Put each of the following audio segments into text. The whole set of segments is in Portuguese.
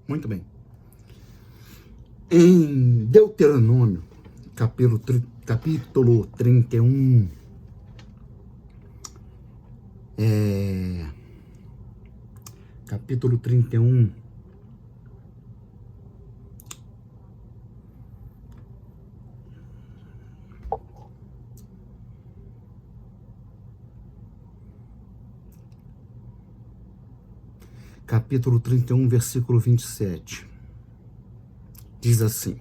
Muito bem. Em Deuteronômio, capítulo 31, capítulo 31, versículo 27, diz assim,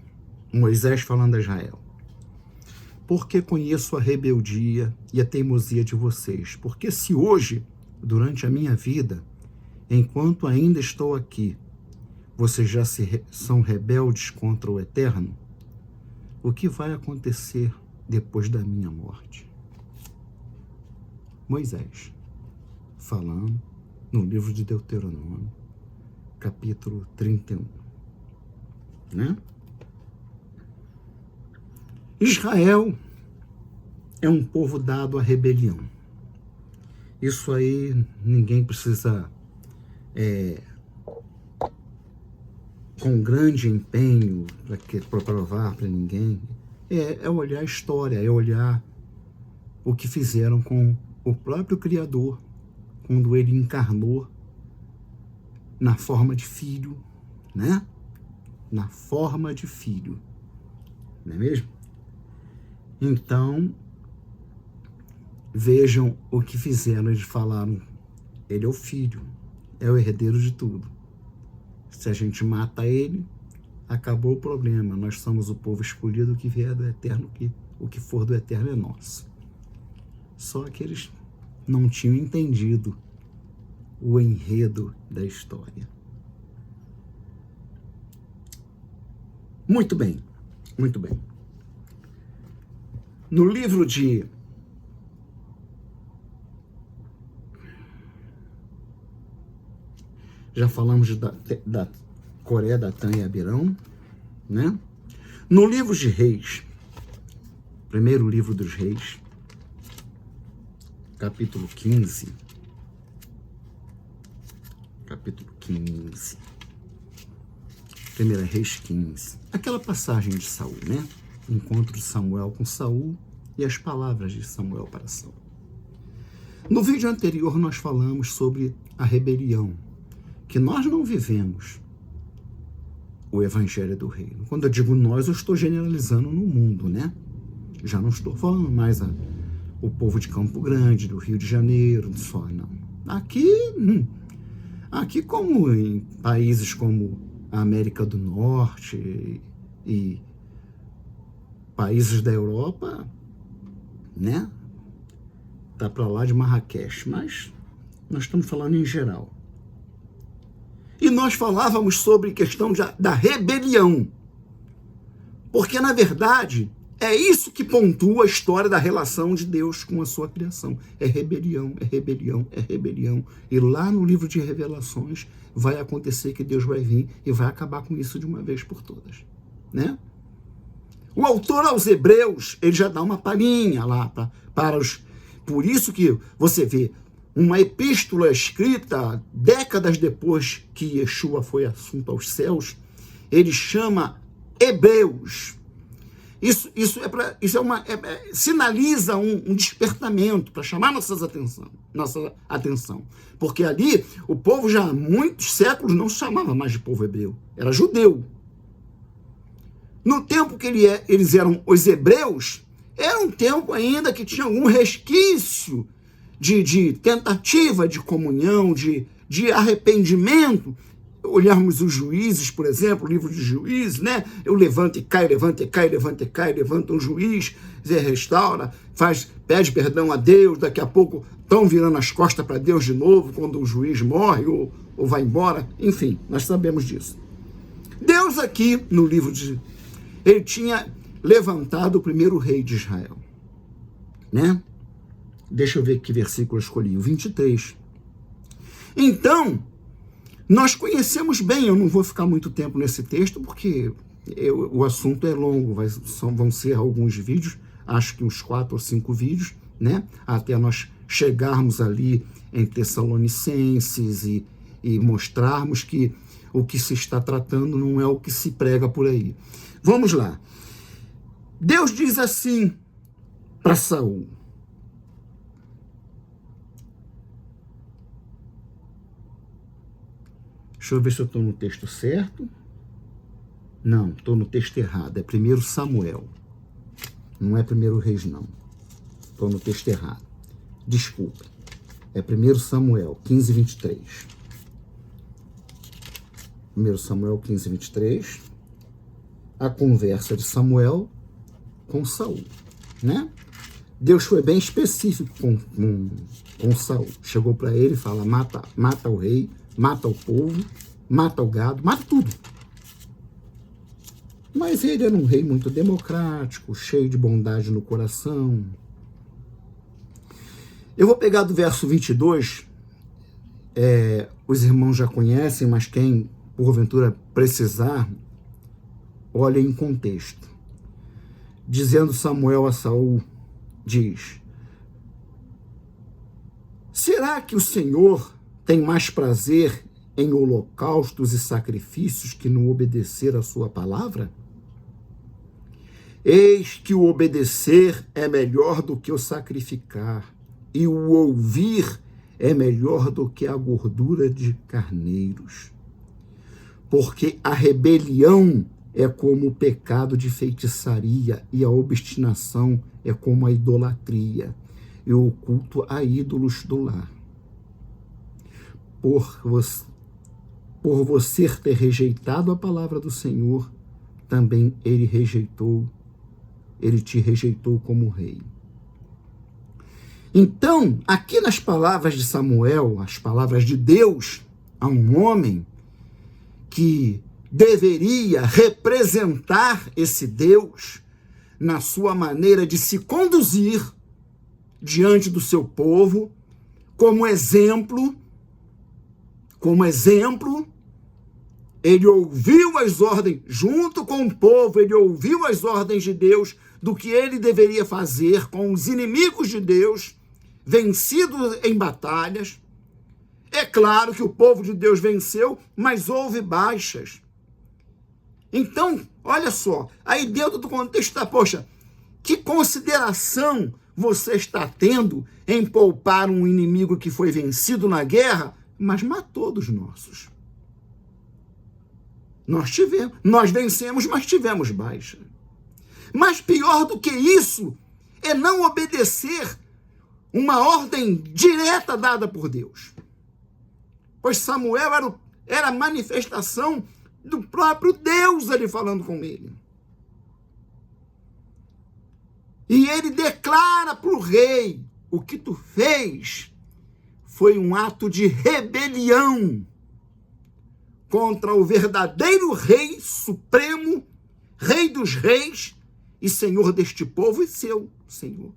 Moisés falando a Israel: porque conheço a rebeldia e a teimosia de vocês, porque se hoje, durante a minha vida, enquanto ainda estou aqui, vocês já são rebeldes contra o Eterno, o que vai acontecer depois da minha morte? Moisés, falando no livro de Deuteronômio, capítulo 31, né? Israel é um povo dado à rebelião. Isso aí ninguém precisa, com grande empenho, para provar para ninguém. É olhar a história, é olhar o que fizeram com o próprio Criador, quando ele encarnou na forma de filho, né? Na forma de filho, não é mesmo? Então, vejam o que fizeram. Eles falaram, ele é o filho, é o herdeiro de tudo. Se a gente mata ele, acabou o problema. Nós somos o povo escolhido, que vier do Eterno, o que for do Eterno é nosso. Só que eles não tinham entendido o enredo da história. Muito bem, muito bem. No livro de já falamos da Coreia, Datã e Abirão, né? No livro de Reis, primeiro livro dos Reis, capítulo 15, Primeira Reis 15, aquela passagem de Saul, né? Encontro de Samuel com Saul e as palavras de Samuel para Saul. No vídeo anterior nós falamos sobre a rebelião, que nós não vivemos o evangelho do reino. Quando eu digo nós, eu estou generalizando no mundo, né? Já não estou falando mais o povo de Campo Grande, do Rio de Janeiro, só, não. Aqui como em países como a América do Norte e países da Europa, né? Tá para lá de Marrakech, mas nós estamos falando em geral. E nós falávamos sobre questão da rebelião, porque na verdade é isso que pontua a história da relação de Deus com a sua criação. É rebelião, é rebelião, é rebelião. E lá no livro de Revelações vai acontecer que Deus vai vir e vai acabar com isso de uma vez por todas, né? O autor aos Hebreus, ele já dá uma palhinha lá para os... Por isso que você vê uma epístola escrita décadas depois que Yeshua foi assunto aos céus, ele chama Hebreus. Isso sinaliza um despertamento para chamar nossa atenção. Porque ali o povo já há muitos séculos não se chamava mais de povo hebreu, era judeu. No tempo que eles eram os hebreus, era um tempo ainda que tinha algum resquício de tentativa de comunhão, de arrependimento. Olharmos os Juízes, por exemplo, o livro de Juízes, né? Eu levanta e cai, levanta e cai, levanta e cai, levanta um juiz, restaura, pede perdão a Deus, daqui a pouco estão virando as costas para Deus de novo, quando o juiz morre ou vai embora, enfim, nós sabemos disso. Deus aqui, no livro ele tinha levantado o primeiro rei de Israel, né? Deixa eu ver que versículo eu escolhi, o 23. Então, nós conhecemos bem, eu não vou ficar muito tempo nesse texto, porque o assunto é longo, vão ser alguns vídeos, acho que uns 4 ou 5 vídeos, né? Até nós chegarmos ali em Tessalonicenses e mostrarmos que o que se está tratando, não é o que se prega por aí. Vamos lá. Deus diz assim para Saul: deixa eu ver se eu estou no texto certo. Não, estou no texto errado. É 1 Samuel. Não é 1 Reis, não. Estou no texto errado. Desculpa. É 1 Samuel 15, 23. 1 Samuel 15, 23. A conversa de Samuel com Saul, né? Deus foi bem específico com Saul. Chegou para ele e fala: mata o rei, mata o povo, mata o gado, mata tudo. Mas ele era um rei muito democrático, cheio de bondade no coração. Eu vou pegar do verso 22, os irmãos já conhecem, mas quem porventura precisar, olha em contexto. Dizendo Samuel a Saul, diz: será que o Senhor tem mais prazer em holocaustos e sacrifícios que não obedecer a sua palavra? Eis que o obedecer é melhor do que o sacrificar, e o ouvir é melhor do que a gordura de carneiros. Porque a rebelião é como o pecado de feitiçaria, e a obstinação é como a idolatria, e o culto a ídolos do lar. Por você ter rejeitado a palavra do Senhor, também ele te rejeitou como rei. Então, aqui nas palavras de Samuel, as palavras de Deus a um homem que deveria representar esse Deus na sua maneira de se conduzir diante do seu povo, como exemplo, ele ouviu as ordens, junto com o povo, ele ouviu as ordens de Deus do que ele deveria fazer com os inimigos de Deus, vencidos em batalhas. É claro que o povo de Deus venceu, mas houve baixas. Então, olha só, aí dentro do contexto está, poxa, que consideração você está tendo em poupar um inimigo que foi vencido na guerra, mas matou dos nossos? Nós vencemos, mas tivemos baixa. Mas pior do que isso é não obedecer uma ordem direta dada por Deus. Pois Samuel era a manifestação do próprio Deus ali falando com ele. E ele declara para o rei: o que tu fez foi um ato de rebelião contra o verdadeiro Rei Supremo, Rei dos Reis e Senhor deste povo e seu Senhor.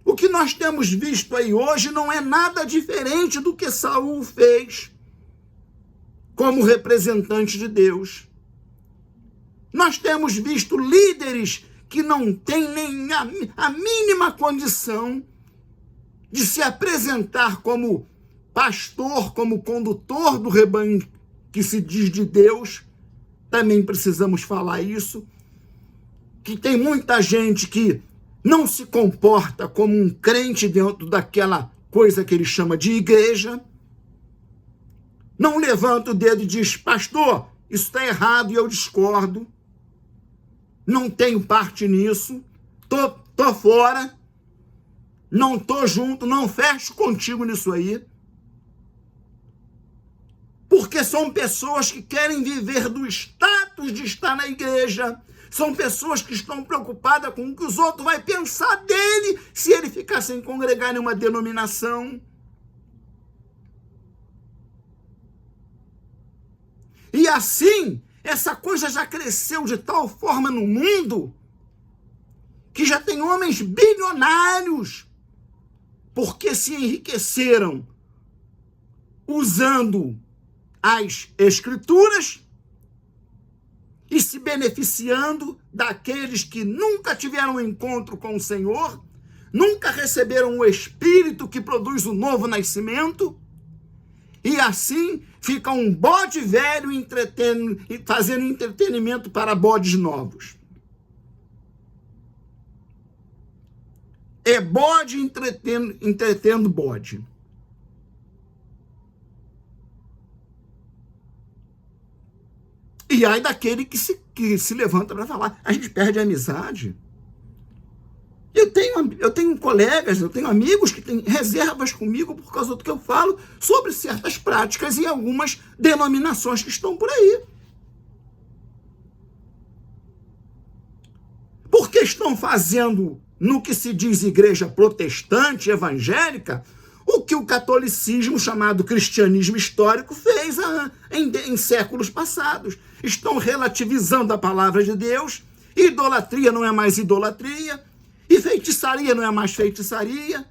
O que nós temos visto aí hoje não é nada diferente do que Saul fez como representante de Deus. Nós temos visto líderes que não têm nem a mínima condição de se apresentar como pastor, como condutor do rebanho que se diz de Deus. Também precisamos falar isso, que tem muita gente que não se comporta como um crente dentro daquela coisa que ele chama de igreja, não levanta o dedo e diz: pastor, isso está errado e eu discordo, não tenho parte nisso, tô fora, não tô junto, não fecho contigo nisso aí. Porque são pessoas que querem viver do status de estar na igreja, são pessoas que estão preocupadas com o que os outros vão pensar dele se ele ficar sem congregar em uma denominação. E assim, essa coisa já cresceu de tal forma no mundo que já tem homens bilionários porque se enriqueceram usando as escrituras e se beneficiando daqueles que nunca tiveram um encontro com o Senhor, nunca receberam o Espírito que produz o novo nascimento, E assim fica um bode velho fazendo entretenimento para bodes novos. É bode entretendo bode. E aí daquele que se levanta para falar. A gente perde a amizade. Eu tenho colegas, eu tenho amigos que têm reservas comigo por causa do que eu falo sobre certas práticas e algumas denominações que estão por aí. Porque estão fazendo, no que se diz igreja protestante, evangélica, o que o catolicismo, chamado cristianismo histórico, fez em séculos passados. Estão relativizando a palavra de Deus, idolatria não é mais idolatria, e feitiçaria não é mais feitiçaria.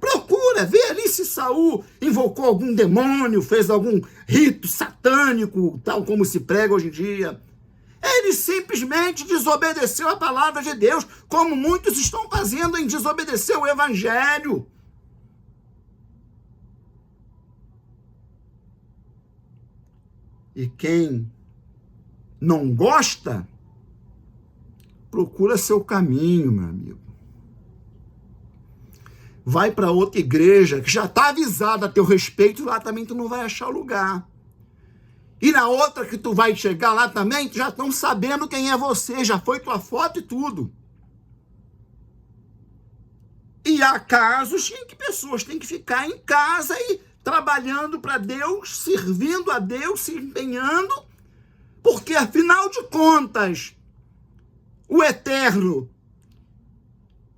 Procura, vê ali se Saul invocou algum demônio, fez algum rito satânico, tal como se prega hoje em dia. Ele simplesmente desobedeceu a palavra de Deus, como muitos estão fazendo em desobedecer o evangelho. E quem não gosta, procura seu caminho, meu amigo. Vai para outra igreja que já está avisada a teu respeito, lá também tu não vai achar lugar. E na outra que tu vai chegar lá também, já estão sabendo quem é você, já foi tua foto e tudo. E há casos em que pessoas têm que ficar em casa e trabalhando para Deus, servindo a Deus, se empenhando, porque afinal de contas, o Eterno,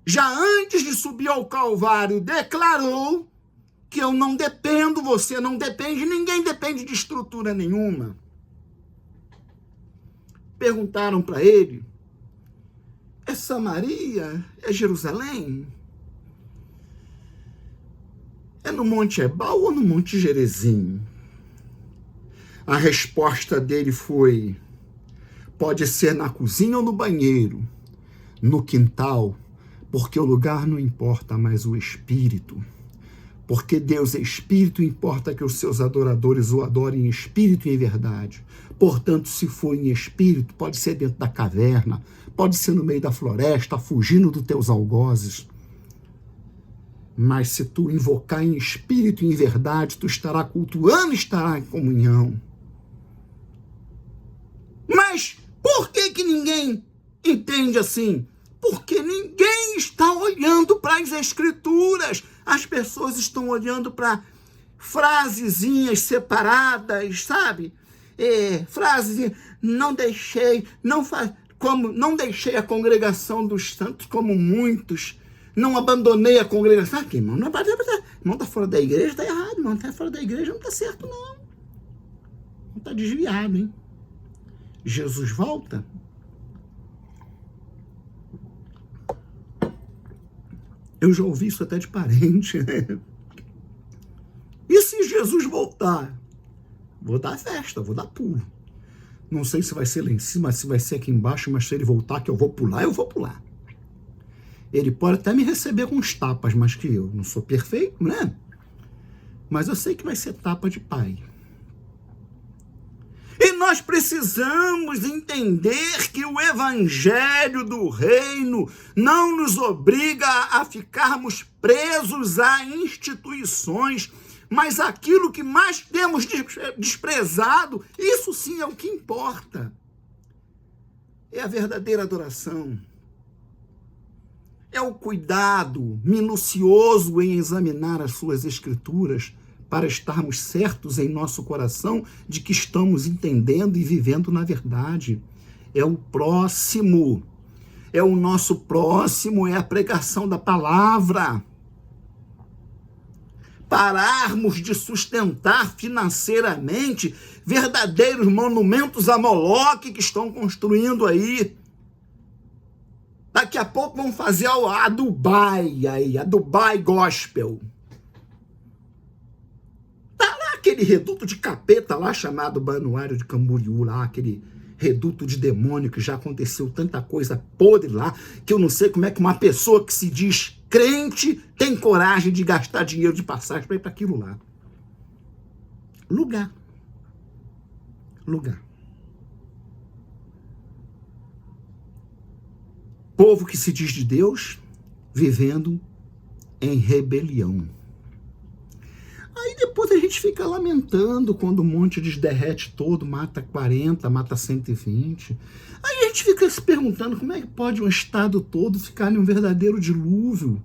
já antes de subir ao Calvário, declarou que eu não dependo, você não depende, ninguém depende de estrutura nenhuma. Perguntaram para ele, é Samaria? É Jerusalém? É no Monte Ebal ou no Monte Gerizim? A resposta dele foi, pode ser na cozinha ou no banheiro, no quintal, porque o lugar não importa, mas o espírito. Porque Deus é espírito, importa que os seus adoradores o adorem em espírito e em verdade. Portanto, se for em espírito, pode ser dentro da caverna, pode ser no meio da floresta, fugindo dos teus algozes. Mas se tu invocar em espírito e em verdade, tu estará cultuando, estará em comunhão. Mas por que ninguém entende assim? Porque ninguém está olhando para as escrituras. As pessoas estão olhando para frasezinhas separadas, sabe? Frases, não deixei a congregação dos santos como muitos, não abandonei a congregação. Aqui, irmão, não está fora da igreja, está errado, irmão, está fora da igreja, não está certo, não. Não está desviado, hein? Jesus volta. Eu já ouvi isso até de parente. E se Jesus voltar? Vou dar festa, vou dar pulo. Não sei se vai ser lá em cima, se vai ser aqui embaixo, mas se ele voltar que eu vou pular, eu vou pular. Ele pode até me receber com uns tapas, mas que eu não sou perfeito, né? Mas eu sei que vai ser tapa de pai. E nós precisamos entender que o evangelho do reino não nos obriga a ficarmos presos a instituições, mas aquilo que mais temos desprezado, isso sim é o que importa. É a verdadeira adoração. É o cuidado minucioso em examinar as suas escrituras, para estarmos certos em nosso coração de que estamos entendendo e vivendo na verdade. É o próximo, é o nosso próximo, é a pregação da palavra. Pararmos de sustentar financeiramente verdadeiros monumentos a Moloque que estão construindo aí. Daqui a pouco vão fazer a Dubai aí, a Dubai Gospel. Aquele reduto de capeta lá chamado Banuário de Camboriú, lá, aquele reduto de demônio que já aconteceu tanta coisa podre lá, que eu não sei como é que uma pessoa que se diz crente tem coragem de gastar dinheiro de passagem para ir para aquilo lá. lugar. Lugar. Povo que se diz de Deus, vivendo em rebelião. Aí depois a gente fica lamentando quando o monte desderrete todo, mata 40, mata 120. Aí a gente fica se perguntando como é que pode um estado todo ficar em um verdadeiro dilúvio.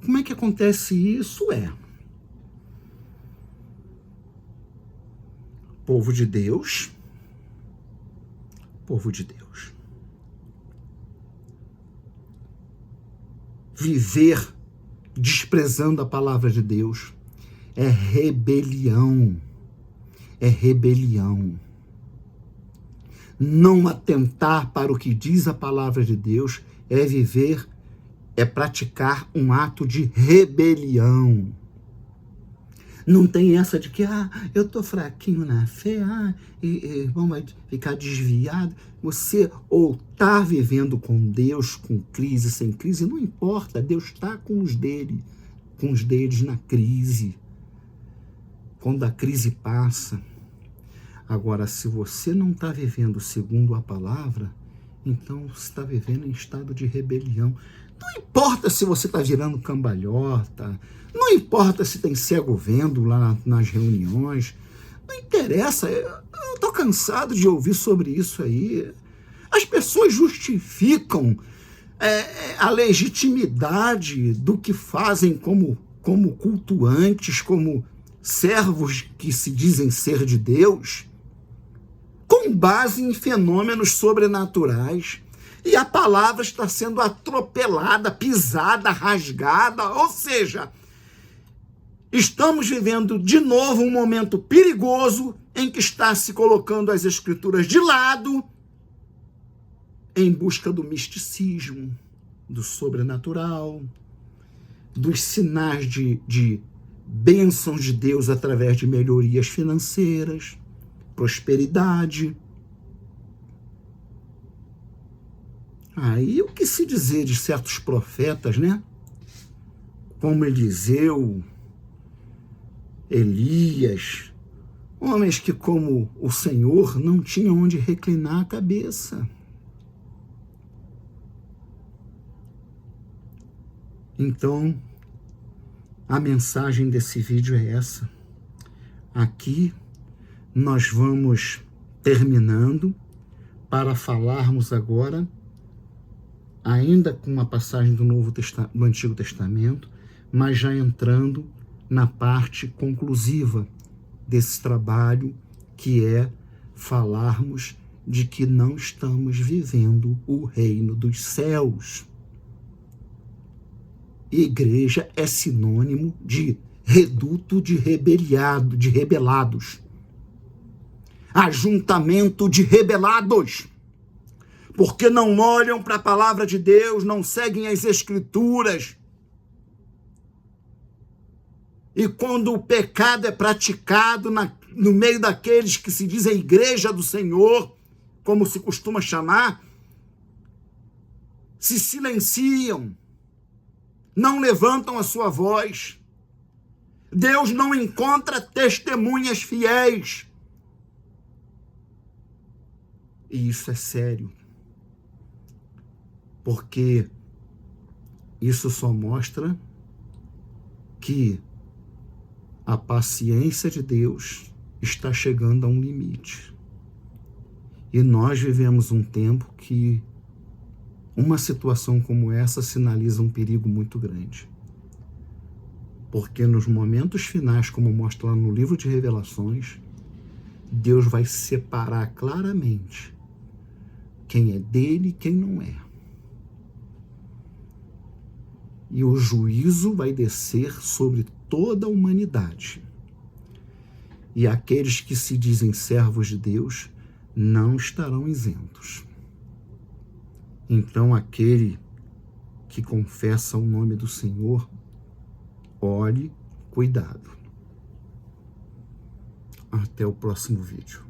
Como é que acontece isso? Povo de Deus, viver desprezando a palavra de Deus é rebelião. Não atentar para o que diz a palavra de Deus é viver, é praticar um ato de rebelião. Não tem essa de que, eu tô fraquinho na fé, irmão vai ficar desviado. Você ou tá vivendo com Deus, com crise, sem crise, não importa, Deus está com os deles na crise. Quando a crise passa. Agora, se você não está vivendo segundo a palavra, então você está vivendo em estado de rebelião. Não importa se você está virando cambalhota, não importa se tem cego vendo lá nas reuniões, não interessa, eu estou cansado de ouvir sobre isso aí. As pessoas justificam a legitimidade do que fazem como cultuantes, como servos que se dizem ser de Deus, com base em fenômenos sobrenaturais. E a palavra está sendo atropelada, pisada, rasgada, ou seja, estamos vivendo de novo um momento perigoso em que está se colocando as escrituras de lado em busca do misticismo, do sobrenatural, dos sinais de bênçãos de Deus através de melhorias financeiras, prosperidade. Aí o que se dizer de certos profetas, né? Como Eliseu, Elias, homens que, como o Senhor, não tinham onde reclinar a cabeça. Então, a mensagem desse vídeo é essa. Aqui nós vamos terminando para falarmos agora, ainda com uma passagem do Antigo Testamento, mas já entrando na parte conclusiva desse trabalho, que é falarmos de que não estamos vivendo o reino dos céus. Igreja é sinônimo de reduto de rebelados. Ajuntamento de rebelados. Porque não olham para a palavra de Deus, não seguem as escrituras. E quando o pecado é praticado no meio daqueles que se dizem igreja do Senhor, como se costuma chamar, se silenciam, não levantam a sua voz. Deus não encontra testemunhas fiéis. E isso é sério. Porque isso só mostra que a paciência de Deus está chegando a um limite. E nós vivemos um tempo que uma situação como essa sinaliza um perigo muito grande. Porque nos momentos finais, como mostra lá no livro de Revelações, Deus vai separar claramente quem é dele e quem não é. E o juízo vai descer sobre toda a humanidade. E aqueles que se dizem servos de Deus não estarão isentos. Então, aquele que confessa o nome do Senhor, olhe, cuidado. Até o próximo vídeo.